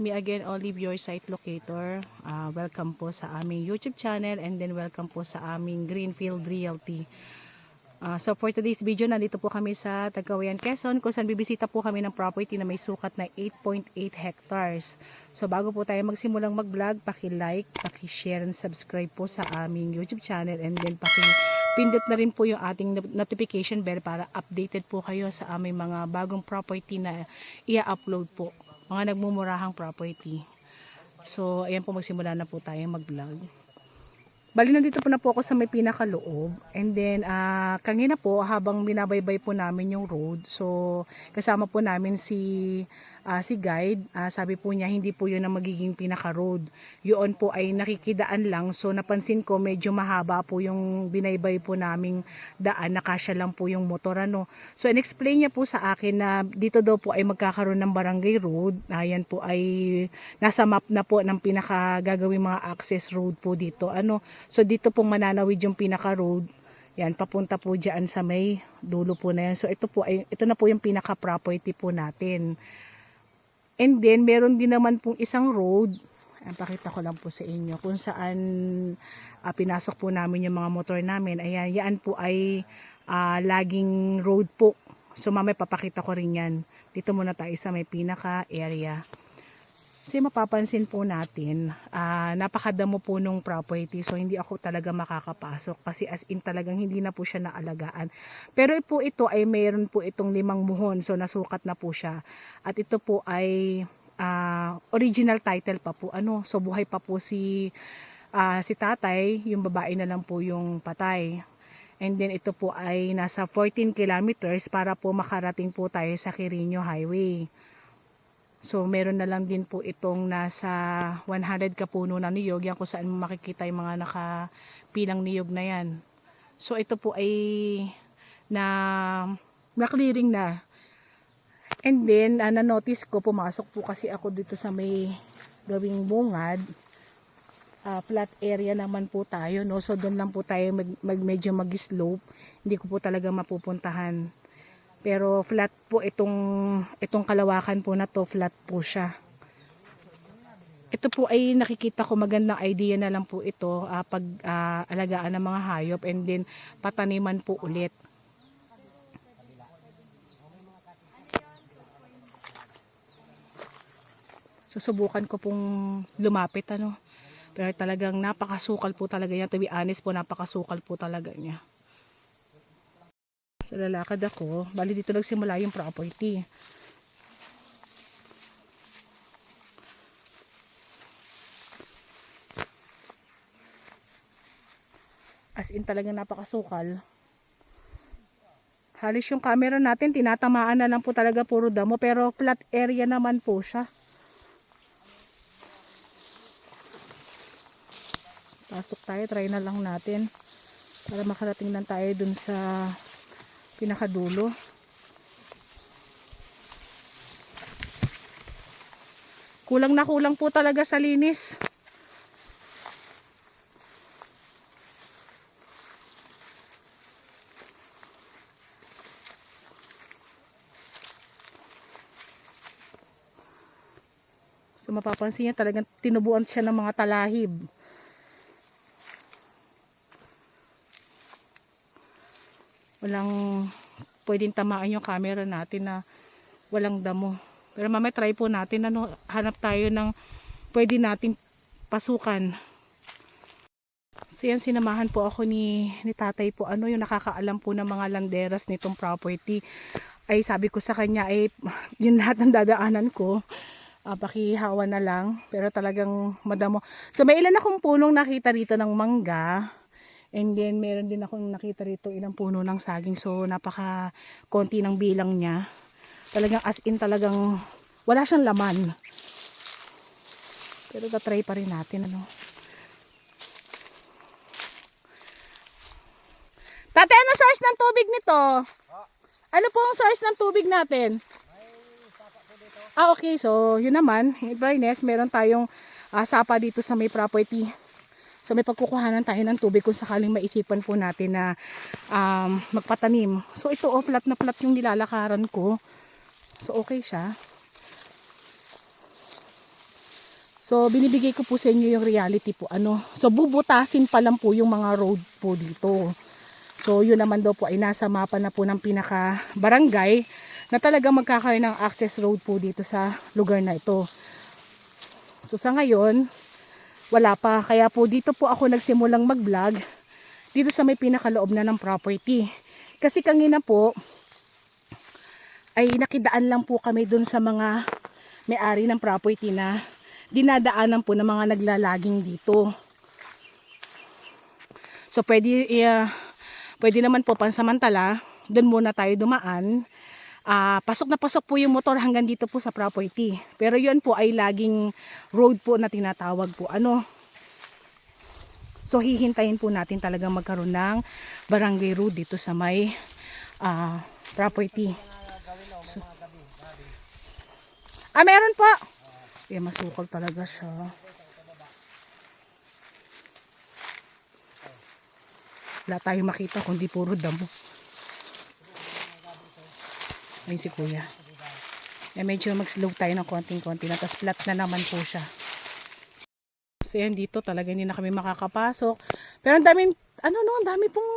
me again, Olive, your site locator. Welcome po sa aming YouTube channel and then welcome po sa aming Greenfield Realty. So for today's video, nandito po kami sa Cagayan, Quezon kung saan bibisita po kami ng property na may sukat na 8.8 hectares. So bago po tayo magsimulang mag-vlog, paki-like, paki-share and subscribe po sa aming YouTube channel and then pindot na rin po yung ating notification bell para updated po kayo sa aming mga bagong property na i-upload po, mga nagmumurahang property. So ayan po, magsimula na po tayo mag-vlog. Bali, nandito po na po ako sa may pinakaloob and then kanina po habang binabaybay po namin yung road, so kasama po namin si guide, sabi po niya hindi po yun ang magiging pinaka road, yun po ay nakikidaan lang. So napansin ko medyo mahaba po yung binaybay po naming daan, nakasya lang po yung motor So in-explain niya po sa akin na dito daw po ay magkakaroon ng barangay road. Ayan po ay nasa map na po ng pinaka gagawing mga access road po dito So dito pong mananawid yung pinaka road. Yan, papunta po diyan sa may dulo po na yan. So ito na po yung pinaka property po natin. And then meron din naman pong isang road. Ayan, pakita ko lang po sa inyo kung saan pinasok po namin yung mga motor namin. Ayan, yan po ay laging road po. So mamaya papakita ko rin yan. Dito muna tayo sa may pinaka area. So mapapansin po natin, napakadamo po nung property. So hindi ako talaga makakapasok kasi as in talagang hindi na po siya naalagaan. Pero po ito ay mayroon po itong 5 muhon. So nasukat na po siya. At ito po ay original title pa po. So buhay pa po si tatay, yung babae na lang po yung patay. And then ito po ay nasa 14 kilometers para po makarating po tayo sa Quirino Highway. So meron na lang din po itong nasa 100 kapuno na niyog, yan kung saan makikita yung mga nakapilang niyog na yan. So ito po ay na-clearing na. And then na-notice ko, pumasok po kasi ako dito sa may gawing bungad. Flat area naman po tayo, so doon lang po tayo medyo mag-slope. Hindi ko po talaga mapupuntahan. Pero flat po itong kalawakan po na to, flat po siya. Ito po ay nakikita ko magandang idea na lang po ito pag alagaan ng mga hayop and then pataniman po ulit. Susubukan ko pong lumapit pero talagang napakasukal po talaga niya. To be honest po, napakasukal po talaga niya. Sa lalakad ako, bali dito nagsimula yung property. As in talagang napakasukal. Halos yung camera natin tinatamaan na lang po talaga, puro damo, pero flat area naman po siya. Pasok tayo, try na lang natin para makarating lang tayo dun sa pinakadulo. Kulang na kulang po talaga sa linis. So mapapansin niya talagang tinubuan siya ng mga talahib. Walang pwedeng tamaan yung camera natin na walang damo. Pero mamaya try po natin hanap tayo ng pwede nating pasukan. So yan, sinamahan po ako ni tatay po, yung nakakaalam po ng mga landeras nitong property. Ay sabi ko sa kanya ay yung lahat ng dadaanan ko, pakihawa na lang, pero talagang madamo. So may ilan akong punong nakita rito ng mangga. And then meron din akong nakita rito ilang puno ng saging. So napaka konti ng bilang niya. Talagang as in talagang wala siyang laman. Pero tatry pa rin natin Tate, ano source ng tubig nito? Ano po ang source ng tubig natin? Okay, so yun naman, in fairness, meron tayong sapa dito sa may property. So may pagkukuhanan tayo ng tubig kung sakaling maisipan po natin na magpatanim. So ito flat na flat yung nilalakaran ko. So okay siya. So binibigay ko po sa inyo yung reality po. So bubutasin pa lang po yung mga road po dito. So yun naman daw po ay nasa mapa na po ng pinaka barangay na talagang magkakaroon ng access road po dito sa lugar na ito. So sa ngayon, wala pa. Kaya po dito po ako nagsimulang mag-vlog dito sa may pinakaloob na ng property. Kasi kanina po ay nakidaan lang po kami dun sa mga may-ari ng property na dinadaanan po ng mga naglalaging dito. So pwede naman po pansamantala, doon muna tayo dumaan. Pasok na pasok po yung motor hanggang dito po sa property. Pero yun po ay laging road po na tinatawag po. So hihintayin po natin talagang magkaroon ng barangay road dito sa may property. So, meron po. Masukal talaga siya. Wala tayong makita kundi puro damo. Ayun si kuya. Medyo mag-slow tayo ng konting-konti na. Tapos flat na naman po siya. So yan dito talaga hindi na kami makakapasok. Pero ang daming, ang dami pong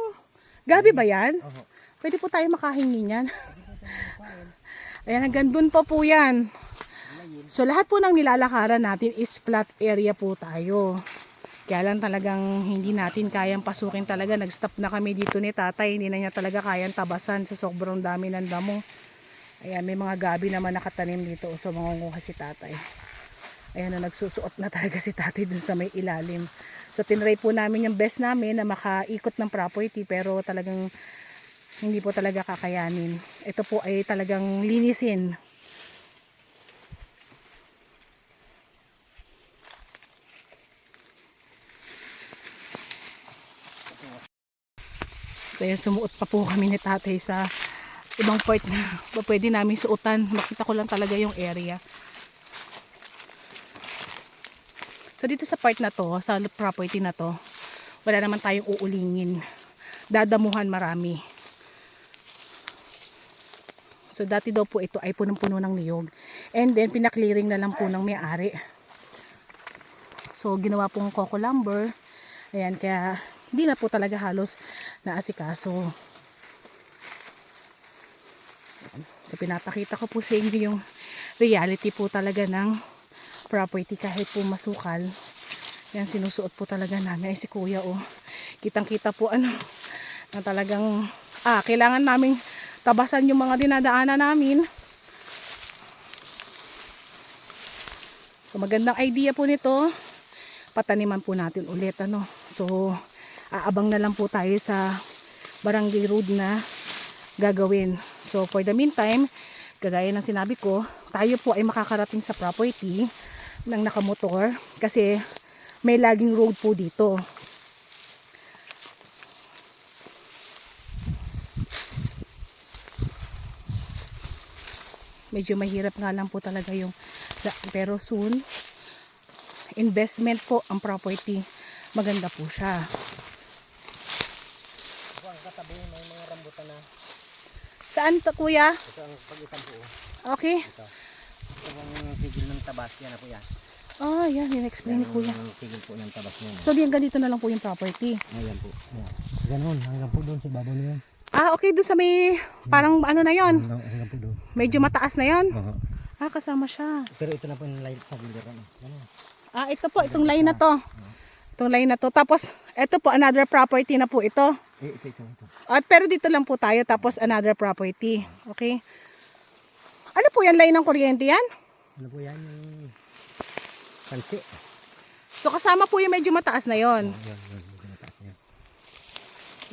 gabi ba yan? Pwede po tayo makahingi niyan. Ayan, hanggang dun pa po yan. So lahat po ng nilalakaran natin is flat area po tayo. Kaya lang talagang hindi natin kayang pasukin talaga. Nag-stop na kami dito ni tatay. Hindi na niya talaga kayang tabasan sa sobrang dami ng damo. Ayan, may mga gabi naman nakatanim dito. So mangunguha si tatay. Ayan na, nagsusuot na talaga si tatay dun sa may ilalim. So tinry po namin yung best namin na makaikot ng property. Pero talagang hindi po talaga kakayanin. Ito po ay talagang linisin. So yan, sumuot pa po kami ni tatay sa ibang part na pwede namin suotan. Makita ko lang talaga yung area. So dito sa part na to, sa property na to, wala naman tayong uulingin. Dadamuhan marami. So dati daw po ito ay punong-puno ng niyog. And then pinaklearing na lang po ng may-ari. So ginawa pong coco lumber. Ayan, kaya hindi na po talaga halos naasikaso. So pinapakita ko po sa inyo yung reality po talaga ng property kahit po masukal. Yan, sinusuot po talaga namin. Ay si kuya kitang kita po na talagang kailangan naming tabasan yung mga dinadaanan namin. So magandang idea po nito. Pataniman po natin ulit So aabang na lang po tayo sa barangay road na gagawin. So for the meantime, kagaya ng sinabi ko, tayo po ay makakarating sa property ng nakamotor kasi may laging road po dito. Medyo mahirap nga lang po talaga yung, pero soon investment po ang property, maganda po siya. Ang katabi may mga rambutan na. Saan to kuya? Ito ang pagitan po. Okay. Ito ang tigil ng tabas yan na po yan. Yan, in-explain ni kuya. Tigil po ng tabas yan. So diyan ganito na lang po yung property. Ayan po. Ayan. Ganun, hanggang po doon sa babaw na yan. Okay, doon sa may parang na yon. Hanggang po doon. Medyo mataas na yon. Kasama siya. Pero ito na po yung line sa biliran. Ito po, itong line na to. Itong line na to. Tapos, ito po, another property na po ito. Ito. Pero dito lang po tayo, tapos another property. Okay? Ano po yan, line ng kuryente yan? Ano po yan, yung pansi. So, kasama po yung medyo mataas na yon. Medyo mataas na yan.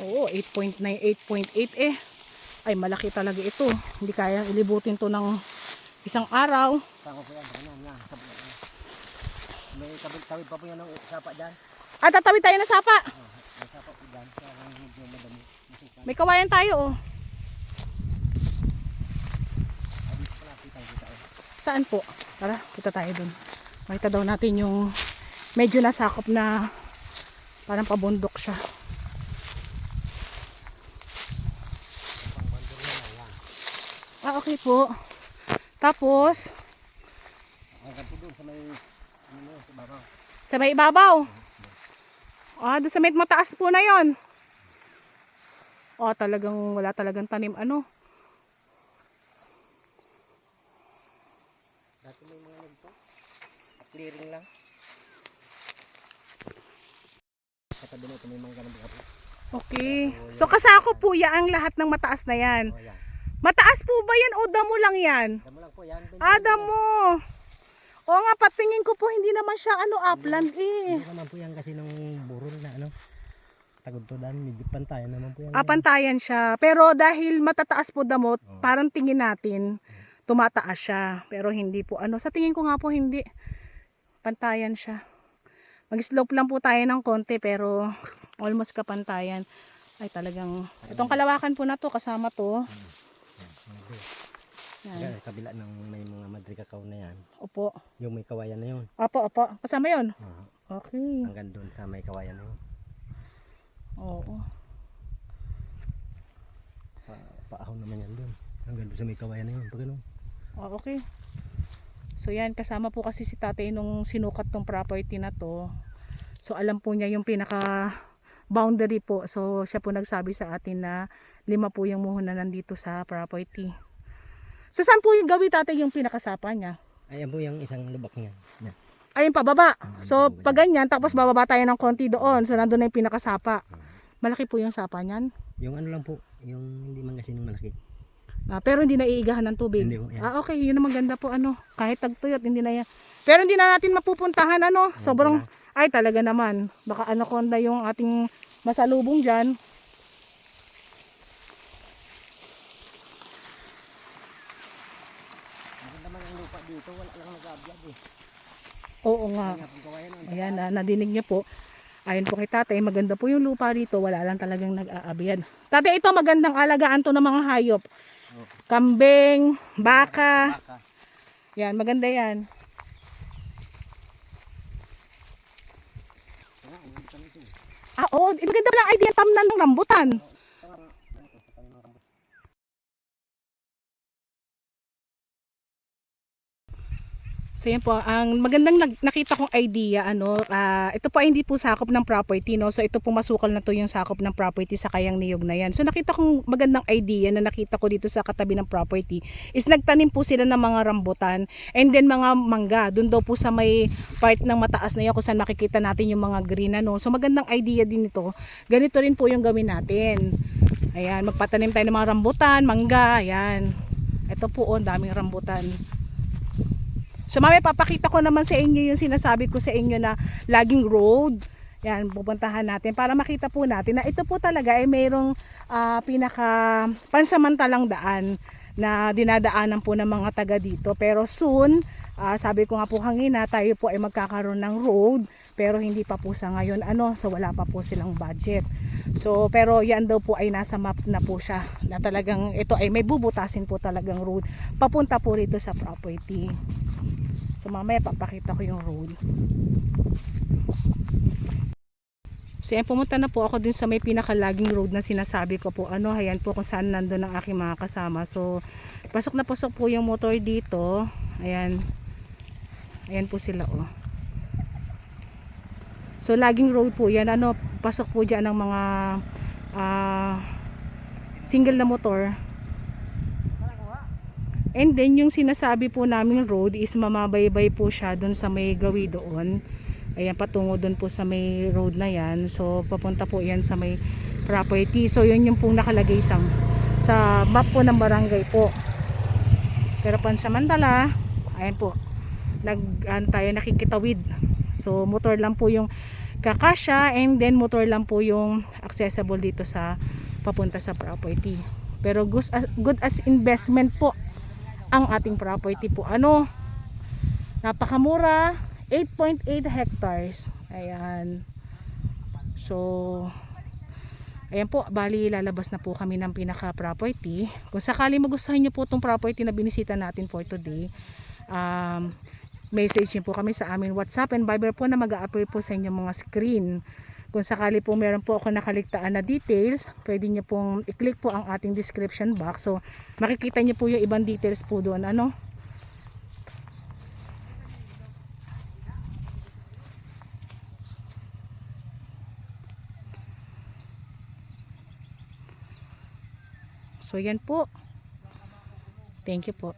Oo, 8.9, 8.8 Ay, malaki talaga ito. Hindi kaya ilibutin to ng isang araw. Sama po yan, may tawid pa po yan ng sapa dyan. Tatawid tayo ng sapa? May sapa po dyan. May kawayan tayo Saan po? Tara, punta tayo dun. Makita daw natin yung medyo nasakop na parang pabundok siya. Okay po. Tapos hanggang po dun sa may Sa may ibabaw. Doon sa may mataas po na yon. Talagang wala talagang tanim ano. Dati may mga nagpo. Clearing lang. Katabi na ito may mga ganun po. Okay. So kasako po yan ang lahat ng mataas na yan. Yan. Mataas po ba yan o damo lang yan? Damo lang po yan. Damo. Oo nga, patingin ko po hindi naman siya upland eh. Hindi naman po yan kasi nung burol na tagod-todan, medyo pantayan naman po yan. Pantayan siya. Pero dahil matataas po damot, parang tingin natin tumataas siya. Pero hindi po sa tingin ko nga po hindi. Pantayan siya. Mag-slope lang po tayo ng konti pero almost kapantayan. Ay talagang, itong kalawakan po na to, kasama to. Yan. Kabila ng may mga madre kakao na yan. Opo. Yung may kawayan na yun. Opo. Kasama yun? Okay. Hanggang doon sa may kawayan na yun. Oo. Paahon naman yan doon. Hanggang doon sa may kawayan na yun. Pag ano. Okay. So yan, kasama po kasi si tatay nung sinukat tong property na to. So alam po niya yung pinaka boundary po. So siya po nagsabi sa atin na 5 po yung muhon na nandito sa property. So saan po yung gawin tatay yung pinakasapa niya? Ayan po yung isang lubak niya. Yan. Ayun pababa. So pag ganyan, tapos bababa tayo ng konti doon. So nandun na yung pinakasapa. Malaki po yung sapa niyan? Yung ano lang po, yung hindi man kasi nung malaki. Pero hindi na iigahan ng tubig? Hindi po, yan. Okay, yun ang maganda po kahit tagtuyot, hindi na yan. Pero hindi na natin mapupuntahan sobrang, ay talaga naman. Baka anaconda yung ating masalubong dyan. Dito wala lang nag-abyad eh. Oo nga. Ayan, nadinig niyo po. Ayon po kay tatay, maganda po yung lupa dito. Wala lang talagang nag-aabyad. Tatay, ito magandang alagaan to ng mga hayop. Kambing, baka. Yan, maganda yan. Oo, maganda pala ang idea tamnan ng rambutan. So yan po, ang magandang nakita kong idea, ito po ay hindi po sakop ng property, no? So ito po masukal na to yung sakop ng property sa Kayang Niyog na yan. So nakita kong magandang idea na nakita ko dito sa katabi ng property is nagtanim po sila ng mga rambutan and then mga mangga. Doon daw po sa may part ng mataas na yan kung saan makikita natin yung mga green So magandang idea din ito. Ganito rin po yung gawin natin. Ayan, magpatanim tayo ng mga rambutan, mangga, ayan. Ito po, daming rambutan. So mamaya papakita ko naman sa inyo yung sinasabi ko sa inyo na laging road. Yan, pupuntahan natin para makita po natin na ito po talaga ay mayroong pinaka pansamantalang daan na dinadaanan po ng mga taga dito. Pero soon, sabi ko nga po kanina, tayo po ay magkakaroon ng road pero hindi pa po sa ngayon so wala pa po silang budget. So pero yan daw po ay nasa map na po siya na talagang ito ay may bubutasin po talagang road papunta po rito sa property. So mamaya papakita ko yung road. So yan, pumunta na po ako din sa may pinakalaging road na sinasabi ko po. Ayan po kung saan nandun ang aking mga kasama. So pasok na pasok po yung motor dito. Ayan. Ayan po sila So laging road po yan. Pasok po dyan ng mga single na motor. And then yung sinasabi po namin road is mamabaybay po siya doon sa may gawi doon. Ayan, patungo doon po sa may road na yan. So papunta po yan sa may property. So yun yung pong nakalagay sa map po ng barangay po. Pero pansamantala, ayan po, tayo nakikitawid. So motor lang po yung kakasya and then motor lang po yung accessible dito sa papunta sa property. Pero good as investment po ang ating property po. Napakamura, 8.8 hectares. Ayan. So ayan po, bali lalabas na po kami ng pinaka property. Kung sakali magustuhan niyo po itong property na binisita natin for today, message niyo po kami sa amin WhatsApp and Viber po na mag-a-appear po sa inyong mga screen. Kung sakali po meron po ako nakaligtaan na details, pwede niyo pong i-click po ang ating description box. So makikita niyo po yung ibang details po doon. So yan po. Thank you po.